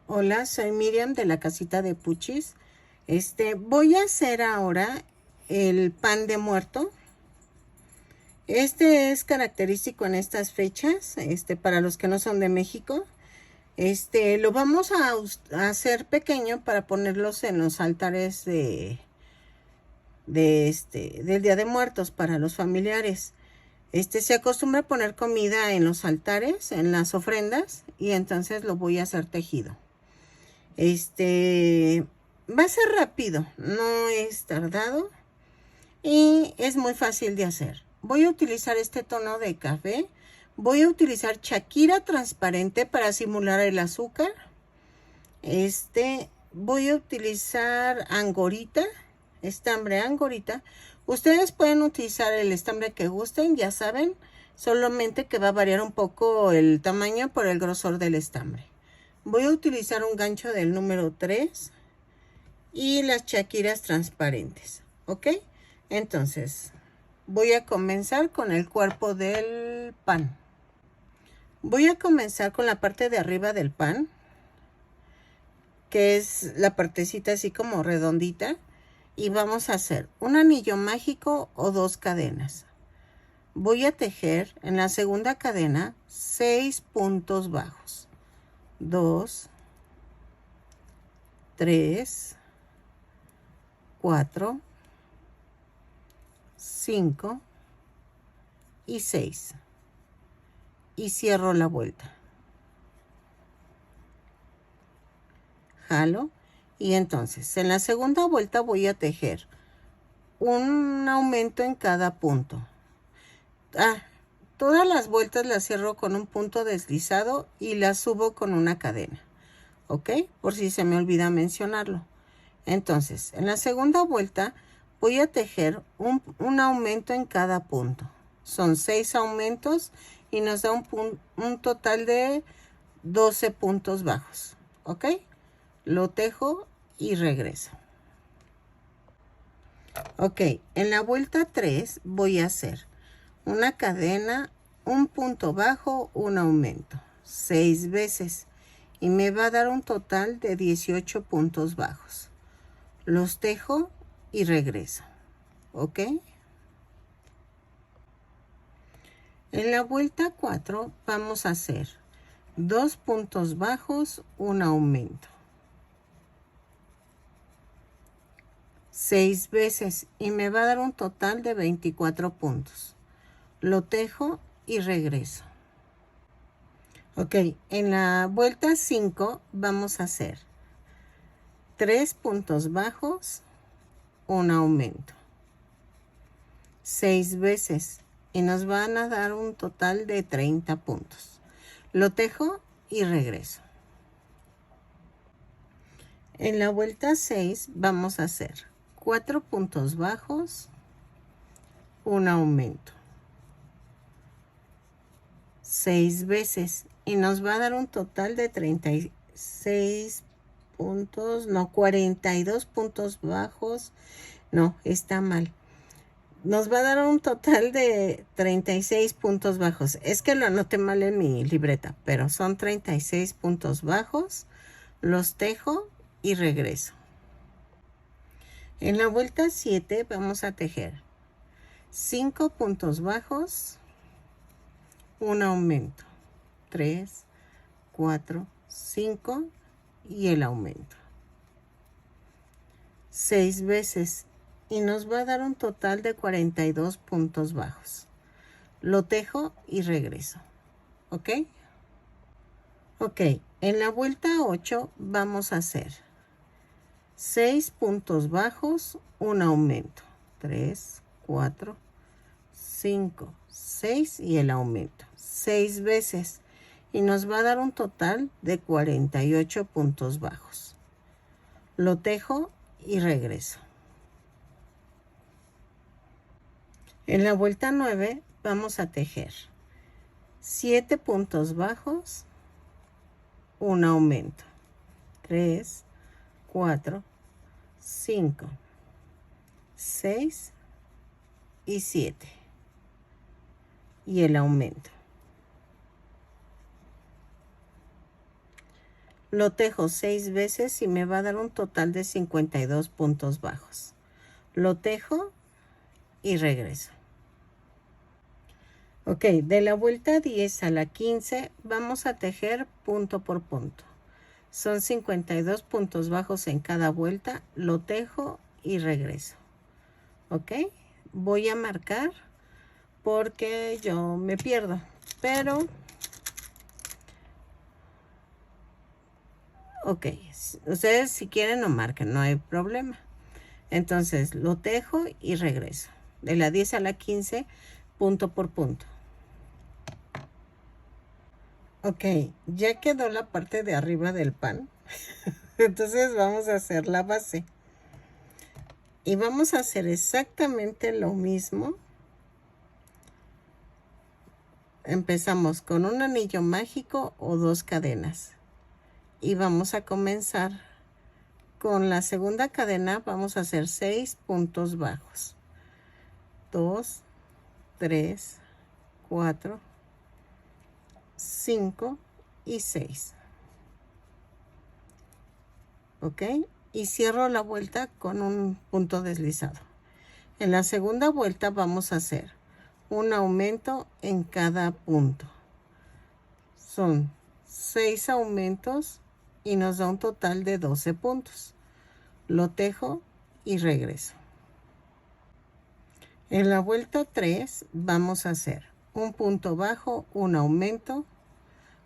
Hola, soy Miriam de la casita de Puchis. Voy a hacer ahora el pan de muerto. Este es característico en estas fechas, para los que no son de México. Lo vamos a hacer pequeño para ponerlos en los altares del Día de Muertos para los familiares. Se acostumbra a poner comida en los altares, en las ofrendas, y entonces lo voy a hacer tejido. Va a ser rápido, no es tardado y es muy fácil de hacer. Voy a utilizar este tono de café. Voy a utilizar Shakira transparente para simular el azúcar. Voy a utilizar angorita, estambre angorita. Ustedes pueden utilizar el estambre que gusten, ya saben, solamente que va a variar un poco el tamaño por el grosor del estambre. Voy a utilizar un gancho del número 3 y las Shakiras transparentes, ¿ok? Entonces, voy a comenzar con el cuerpo del pan. Voy a comenzar con la parte de arriba del pan, que es la partecita así como redondita, y vamos a hacer un anillo mágico o 2 cadenas. Voy a tejer en la segunda cadena 6 puntos bajos. 2, 3, 4, 5 y 6. Y cierro la vuelta. Jalo. Y entonces en la segunda vuelta voy a tejer un aumento en cada punto. Todas las vueltas las cierro con un punto deslizado y las subo con una cadena. ¿Ok? Por si se me olvida mencionarlo. Entonces, en la segunda vuelta voy a tejer un aumento en cada punto. Son 6 aumentos y nos da un total de 12 puntos bajos. ¿Ok? Lo tejo y regreso. Ok, en la vuelta 3 voy a hacer una cadena, un punto bajo, un aumento, 6 veces. Y me va a dar un total de 18 puntos bajos. Los tejo y regreso. ¿Ok? En la vuelta 4 vamos a hacer 2 puntos bajos, un aumento. 6 veces y me va a dar un total de 24 puntos. Lo tejo y regreso. Ok, en la vuelta 5 vamos a hacer 3 puntos bajos, un aumento. 6 veces y nos van a dar un total de 30 puntos. Lo tejo y regreso. En la vuelta 6 vamos a hacer 4 puntos bajos, un aumento. 6 veces y nos va a dar un total de 36 puntos, no, 42 puntos bajos. No, está mal. Nos va a dar un total de 36 puntos bajos. Es que lo anoté mal en mi libreta, pero son 36 puntos bajos. Los tejo y regreso. En la vuelta 7 vamos a tejer 5 puntos bajos, un aumento. 3, 4, 5 y el aumento. 6 veces y nos va a dar un total de 42 puntos bajos. Lo tejo y regreso. ¿Ok? Ok, en la vuelta 8 vamos a hacer 6 puntos bajos, un aumento. 3, 4, 5, 6 y el aumento. 6 veces y nos va a dar un total de 48 puntos bajos. Lo tejo y regreso. En la vuelta 9 vamos a tejer 7 puntos bajos, un aumento. 3, 4, 5, 6 y 7 y el aumento. Lo tejo 6 veces y me va a dar un total de 52 puntos bajos. Lo tejo y regreso. Ok, de la vuelta 10 a la 15 vamos a tejer punto por punto. Son 52 puntos bajos en cada vuelta. Lo tejo y regreso. Ok, voy a marcar porque yo me pierdo, pero ok, ustedes si quieren no marquen, no hay problema. Entonces lo tejo y regreso. De la 10 a la 15, punto por punto. Ok, ya quedó la parte de arriba del pan. Entonces vamos a hacer la base. Y vamos a hacer exactamente lo mismo. Empezamos con un anillo mágico o 2 cadenas. Y vamos a comenzar con la segunda cadena. Vamos a hacer 6 puntos bajos. 2, 3, 4, 5 y 6. ¿Ok? Y cierro la vuelta con un punto deslizado. En la segunda vuelta vamos a hacer un aumento en cada punto. Son 6 aumentos y nos da un total de 12 puntos. Lo tejo y regreso. En la vuelta 3 vamos a hacer un punto bajo, un aumento,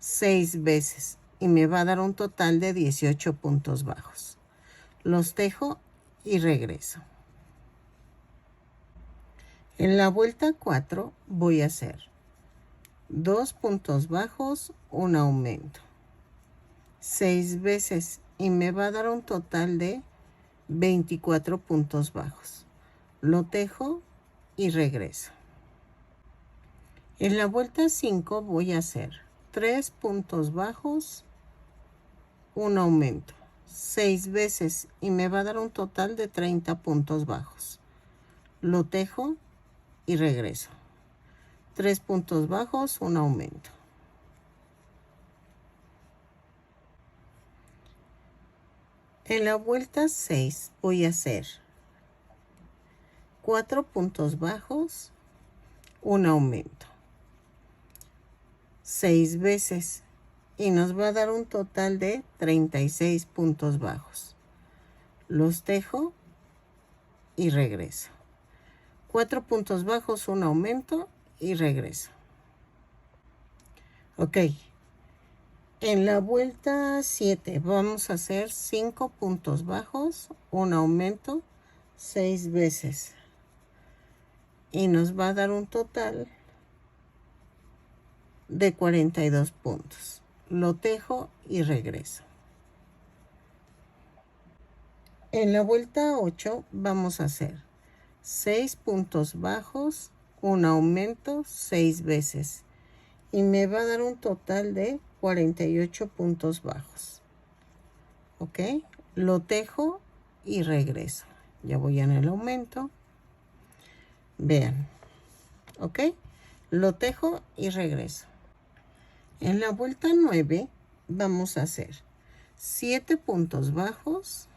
6 veces y me va a dar un total de 18 puntos bajos. Los tejo y regreso. En la vuelta 4 voy a hacer 2 puntos bajos, un aumento, 6 veces y me va a dar un total de 24 puntos bajos. Lo tejo y regreso. En la vuelta 5 voy a hacer 3 puntos bajos, un aumento, 6 veces y me va a dar un total de 30 puntos bajos. Lo tejo y regreso. 3 puntos bajos, un aumento. En la vuelta 6 voy a hacer 4 puntos bajos, un aumento, 6 veces y nos va a dar un total de 36 puntos bajos. Los tejo y regreso. 4 puntos bajos, un aumento y regreso. Ok. En la vuelta 7 vamos a hacer 5 puntos bajos, un aumento, 6 veces. Y nos va a dar un total de 42 puntos. Lo tejo y regreso. En la vuelta 8 vamos a hacer 6 puntos bajos, un aumento, 6 veces. Y me va a dar un total de 48 puntos bajos. Ok, lo tejo y regreso. Ya voy en el aumento. Vean. Ok, lo tejo y regreso. En la vuelta 9 vamos a hacer 7 puntos bajos,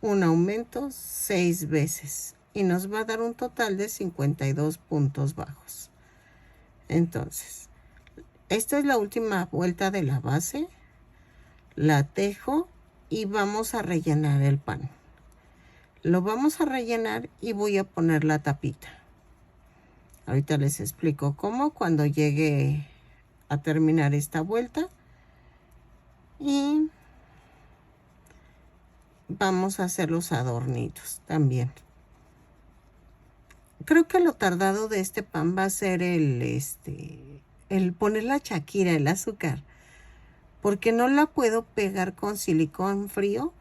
un aumento, 6 veces. Y nos va a dar un total de 52 puntos bajos. Entonces, esta es la última vuelta de la base. La tejo y vamos a rellenar el pan. Lo vamos a rellenar y voy a poner la tapita. Ahorita les explico cómo cuando llegue a terminar esta vuelta. Y vamos a hacer los adornitos también. Creo que lo tardado de este pan va a ser el poner la Shakira, el azúcar. Porque no la puedo pegar con silicón frío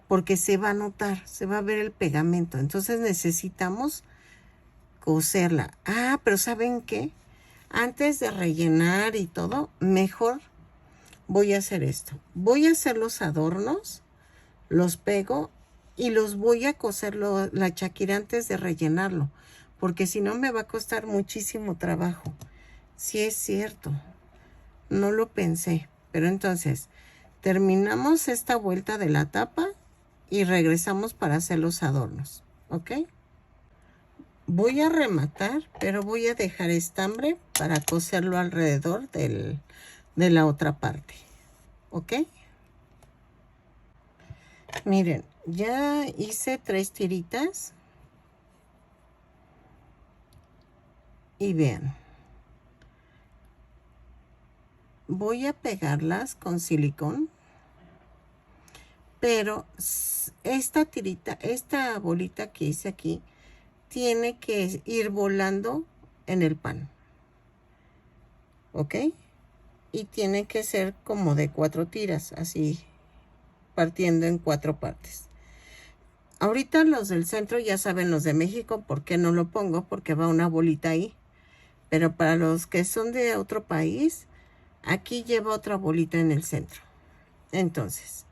porque se va a notar, se va a ver el pegamento. Entonces necesitamos coserla. Ah, pero ¿saben qué? Antes de rellenar y todo, mejor voy a hacer esto. Voy a hacer los adornos, los pego y los voy a coser la Shakira antes de rellenarlo. Porque si no me va a costar muchísimo trabajo. Sí es cierto. No lo pensé. Pero entonces, terminamos esta vuelta de la tapa y regresamos para hacer los adornos, ¿ok? Voy a rematar, pero voy a dejar estambre para coserlo alrededor de la otra parte, ¿ok? Miren, ya hice 3 tiritas. Y vean. Voy a pegarlas con silicón. Pero esta tirita, esta bolita que hice aquí, tiene que ir volando en el pan. ¿Ok? Y tiene que ser como de 4 tiras, así, partiendo en 4 partes. Ahorita los del centro ya saben, los de México, ¿por qué no lo pongo? Porque va una bolita ahí. Pero para los que son de otro país, aquí lleva otra bolita en el centro. Entonces,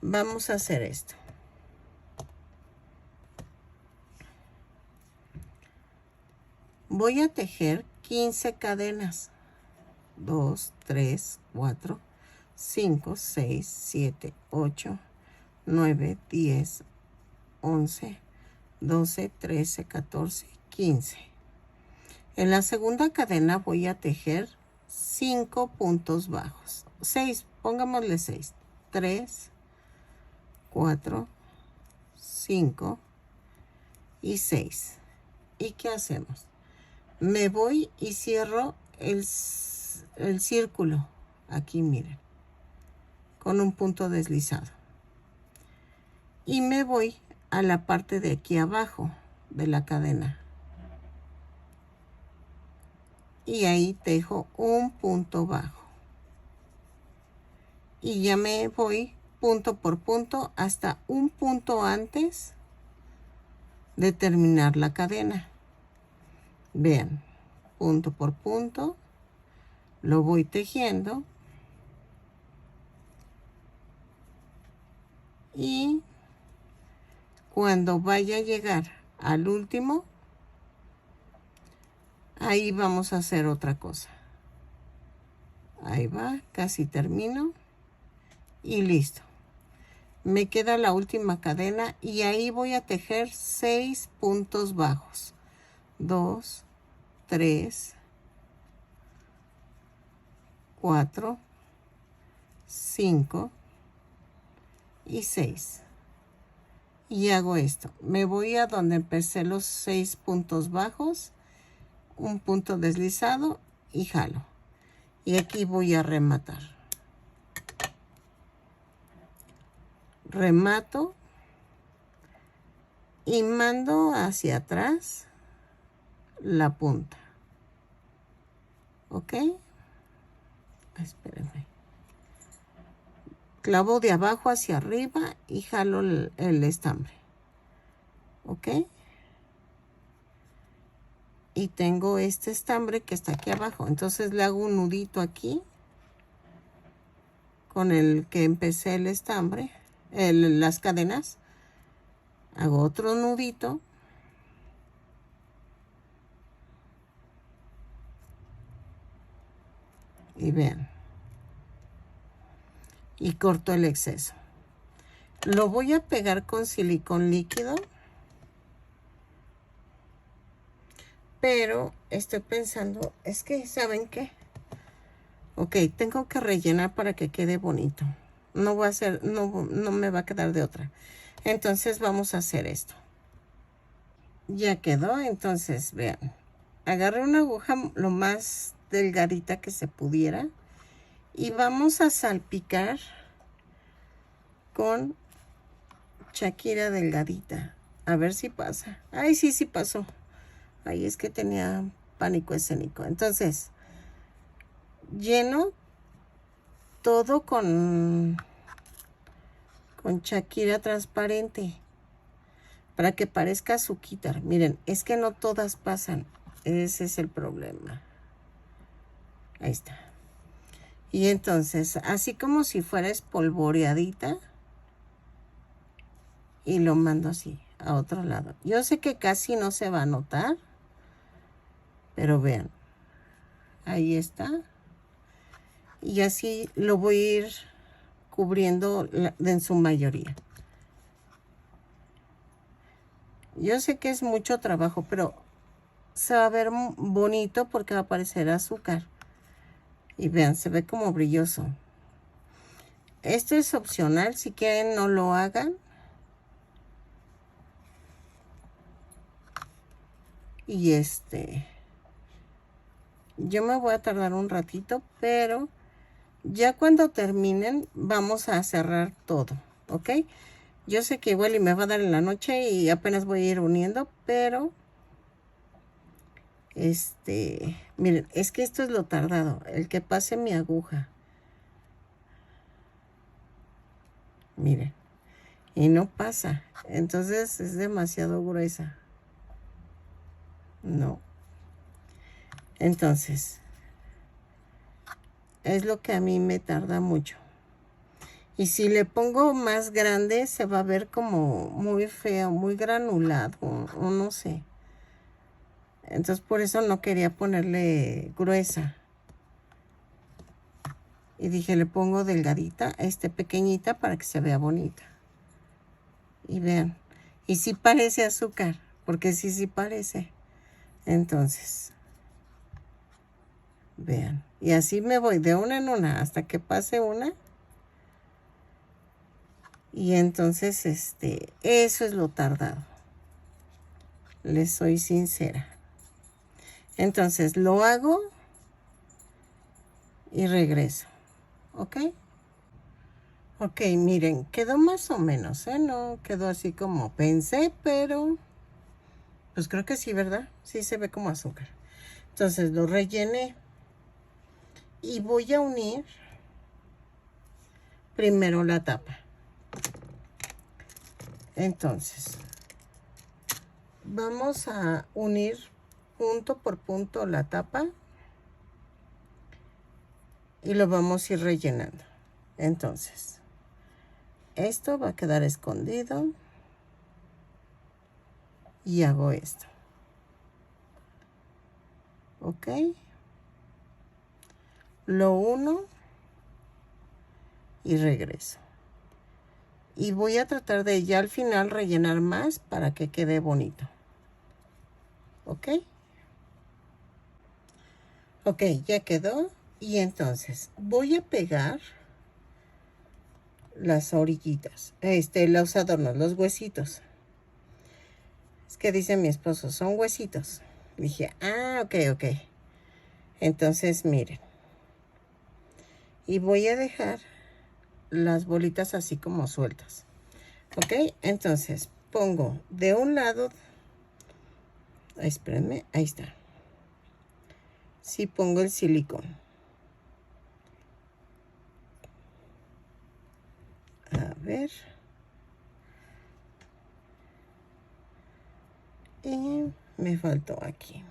vamos a hacer esto. Voy a tejer 15 cadenas. 2, 3, 4, 5, 6, 7, 8, 9, 10, 11, 12, 13, 14, 15. En la segunda cadena voy a tejer 5 puntos bajos. 6, pongámosle 6. 3, 4, 5 y 6. ¿Y qué hacemos? Me voy y cierro el círculo. Aquí miren. Con un punto deslizado. Y me voy a la parte de aquí abajo de la cadena. Y ahí tejo un punto bajo. Y ya me voy punto por punto hasta un punto antes de terminar la cadena. Vean, punto por punto, lo voy tejiendo y cuando vaya a llegar al último, ahí vamos a hacer otra cosa. Ahí va, casi termino y listo. Me queda la última cadena y ahí voy a tejer 6 puntos bajos. 2, 3, 4, 5 y 6. Y hago esto. Me voy a donde empecé los 6 puntos bajos, un punto deslizado y jalo. Y aquí voy a rematar. Remato y mando hacia atrás la punta. ¿Ok? Espérenme. Clavo de abajo hacia arriba y jalo el estambre. ¿Ok? Y tengo este estambre que está aquí abajo. Entonces le hago un nudito aquí con el que empecé el estambre, las cadenas. Hago otro nudito. Y vean. Y corto el exceso. Lo voy a pegar con silicón líquido. Pero estoy pensando, es que, ¿saben qué? Ok, tengo que rellenar para que quede bonito. No va a ser, no me va a quedar de otra. Entonces vamos a hacer esto. Ya quedó, entonces vean. Agarré una aguja lo más delgadita que se pudiera. Y vamos a salpicar con Shakira delgadita. A ver si pasa. Ay, sí, sí pasó. Ay, es que tenía pánico escénico. Entonces, lleno todo con Shakira transparente. Para que parezca azuquita. Miren, es que no todas pasan. Ese es el problema. Ahí está. Y entonces, así como si fuera espolvoreadita. Y lo mando así, a otro lado. Yo sé que casi no se va a notar. Pero vean. Ahí está. Y así lo voy a ir cubriendo en su mayoría. Yo sé que es mucho trabajo, pero se va a ver bonito porque va a aparecer azúcar. Y vean, se ve como brilloso. Esto es opcional, si quieren no lo hagan. Y yo me voy a tardar un ratito, pero ya cuando terminen vamos a cerrar todo, ¿ok? Yo sé que igual y me va a dar en la noche y apenas voy a ir uniendo, pero miren, es que esto es lo tardado, el que pase mi aguja. Miren, y no pasa, entonces es demasiado gruesa. No. Entonces, es lo que a mí me tarda mucho. Y si le pongo más grande, se va a ver como muy feo, muy granulado, o no sé. Entonces, por eso no quería ponerle gruesa. Y dije, le pongo delgadita, pequeñita, para que se vea bonita. Y vean. Y sí parece azúcar, porque sí parece. Entonces, vean. Y así me voy de una en una hasta que pase una. Y entonces, eso es lo tardado. Les soy sincera. Entonces, lo hago y regreso. ¿Ok? Ok, miren, quedó más o menos, ¿eh? No quedó así como pensé, pero pues creo que sí, ¿verdad? Sí se ve como azúcar. Entonces, lo rellené. Y voy a unir primero la tapa. Entonces, vamos a unir punto por punto la tapa y lo vamos a ir rellenando. Entonces, esto va a quedar escondido y hago esto. ¿Ok? Lo uno y regreso. Y voy a tratar de ya al final rellenar más para que quede bonito. ¿Ok? Ok, ya quedó. Y entonces voy a pegar las orillitas, los adornos, los huesitos. Es que dice mi esposo, son huesitos. Dije, ok. Entonces, miren. Y voy a dejar las bolitas así como sueltas. Ok, entonces pongo de un lado. Espérenme, ahí está. Sí, pongo el silicón. A ver. Y me faltó aquí.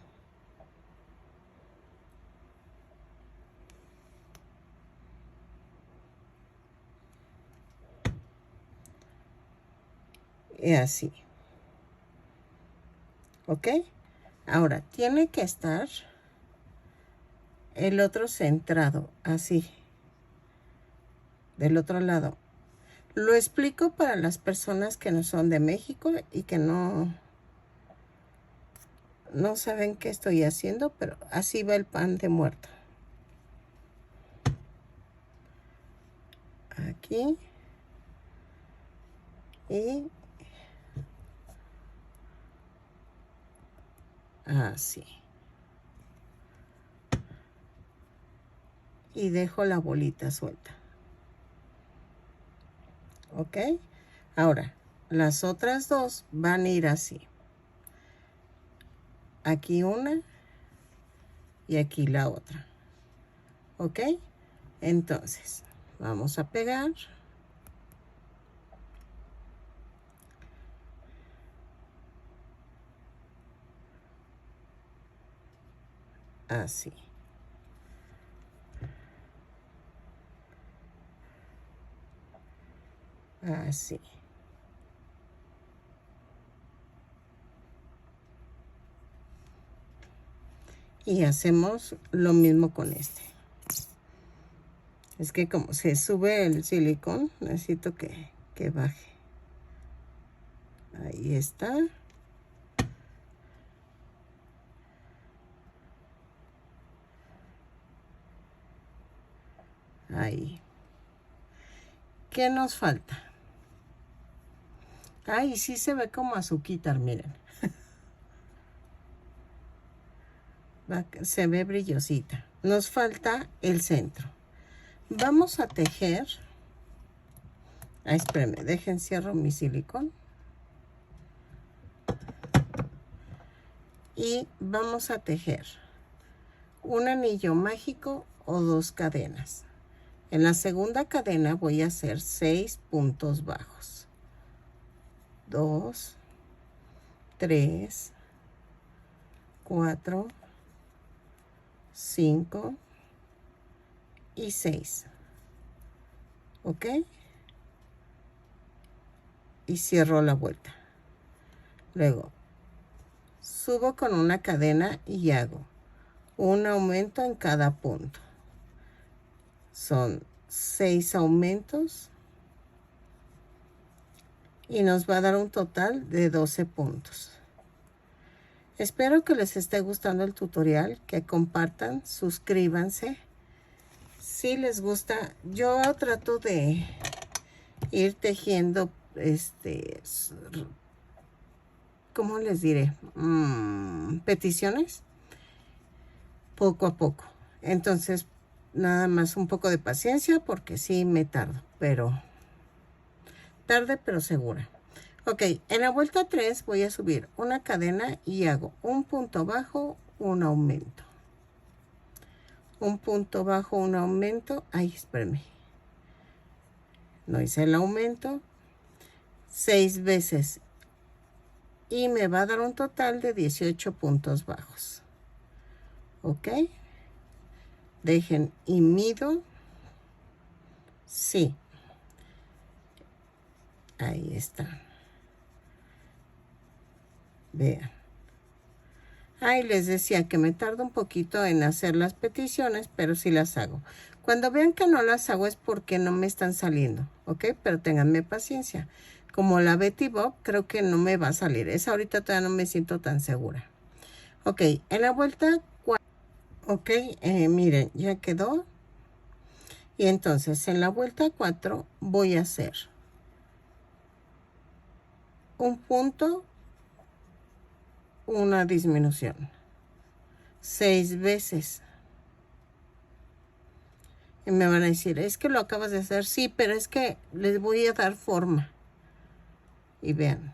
Y así. ¿Ok? Ahora, tiene que estar el otro centrado, así. Del otro lado. Lo explico para las personas que no son de México y que no saben qué estoy haciendo, pero así va el pan de muerto. Aquí. Y así. Y dejo la bolita suelta. ¿Ok? Ahora, las otras dos van a ir así. Aquí una y aquí la otra. ¿Ok? Entonces, vamos a pegar. Así. Así. Y hacemos lo mismo con este. Es que como se sube el silicón, necesito que baje. Ahí está. Ahí. ¿Qué nos falta? Ay, sí se ve como azuquitar, miren. Se ve brillosita. Nos falta el centro. Vamos a tejer. Ah, espérenme, dejen cierro mi silicón. Y vamos a tejer un anillo mágico o 2 cadenas. En la segunda cadena voy a hacer 6 puntos bajos. 2, 3, 4, 5 y 6. ¿Ok? Y cierro la vuelta. Luego subo con una cadena y hago un aumento en cada punto. Son 6 aumentos y nos va a dar un total de 12 puntos. Espero que les esté gustando el tutorial, que compartan, suscríbanse. Si les gusta, yo trato de ir tejiendo, ¿cómo les diré? Peticiones, poco a poco. Entonces, nada más un poco de paciencia, porque sí me tardo, pero tarde pero segura. Ok, en la vuelta 3 voy a subir una cadena y hago un punto bajo, un aumento. Un punto bajo, un aumento. Ay, espérenme. No hice el aumento. 6 veces. Y me va a dar un total de 18 puntos bajos. Ok. Dejen y mido. Sí. Ahí está. Vean. Ahí les decía que me tarda un poquito en hacer las peticiones, pero sí las hago. Cuando vean que no las hago es porque no me están saliendo, ¿ok? Pero ténganme paciencia. Como la Betty Bob, creo que no me va a salir. Esa ahorita todavía no me siento tan segura. Ok, en la vuelta 4. Ok, miren, ya quedó. Y entonces en la vuelta 4 voy a hacer un punto, una disminución. 6 veces. Y me van a decir, es que lo acabas de hacer. Sí, pero es que les voy a dar forma. Y vean.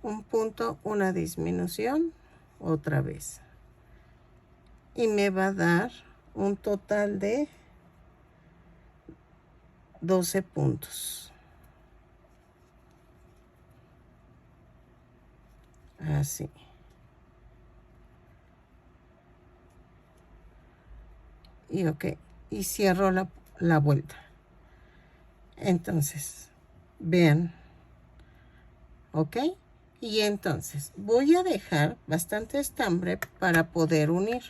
Un punto, una disminución, otra vez. Y me va a dar un total de 12 puntos. Así. Y ok. Y cierro la vuelta. Entonces, vean. Ok. Y entonces voy a dejar bastante estambre para poder unir.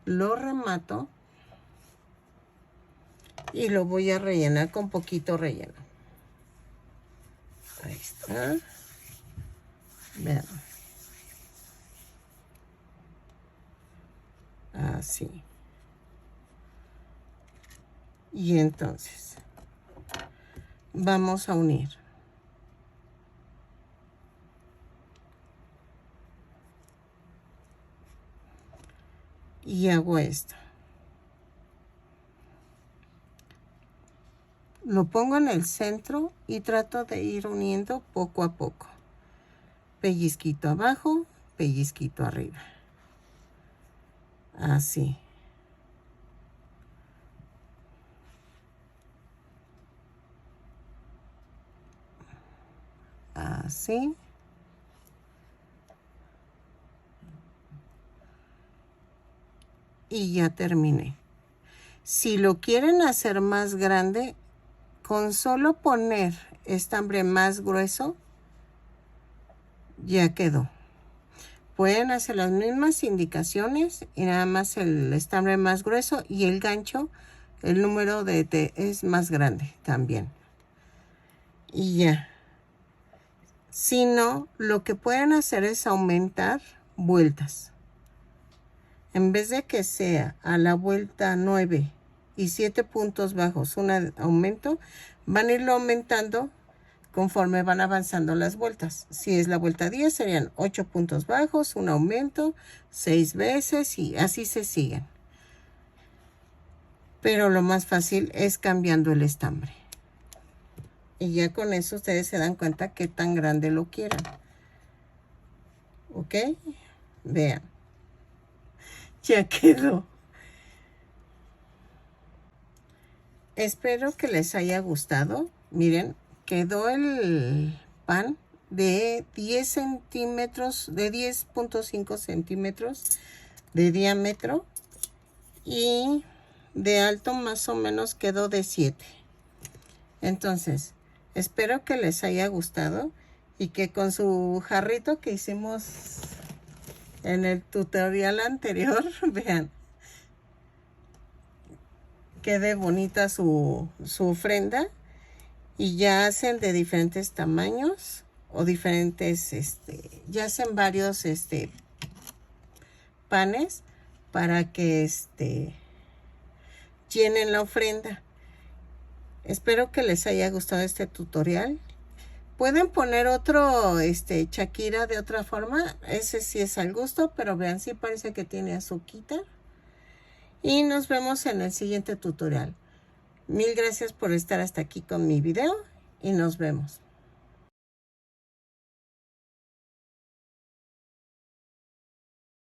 Lo remato. Y lo voy a rellenar con poquito relleno. Ahí está. Vean. Así. Y entonces vamos a unir. Y hago esto. Lo pongo en el centro y trato de ir uniendo poco a poco. Pellizquito abajo, pellizquito arriba. Así. Así. Y ya terminé. Si lo quieren hacer más grande, con solo poner estambre más grueso, ya quedó. pueden hacer las mismas indicaciones y nada más el estambre más grueso y el gancho, el número de T es más grande también. Y ya. Si no, lo que pueden hacer es aumentar vueltas. En vez de que sea a la vuelta 9 y 7 puntos bajos un aumento, van a irlo aumentando conforme van avanzando las vueltas. Si es la vuelta 10, serían 8 puntos bajos, un aumento, 6 veces y así se siguen. Pero lo más fácil es cambiando el estambre. Y ya con eso ustedes se dan cuenta qué tan grande lo quieran. ¿Ok? Vean. Ya quedó. Espero que les haya gustado. Miren, quedó el pan de 10 centímetros, de 10.5 centímetros de diámetro. Y de alto más o menos quedó de 7. Entonces, espero que les haya gustado y que con su jarrito que hicimos en el tutorial anterior, vean, quede bonita su ofrenda. Y ya hacen de diferentes tamaños o diferentes, ya hacen varios panes para que llenen la ofrenda. Espero que les haya gustado este tutorial. Pueden poner otro Shakira de otra forma. Ese sí es al gusto, pero vean, sí parece que tiene azuquita. Y nos vemos en el siguiente tutorial. Mil gracias por estar hasta aquí con mi video y nos vemos.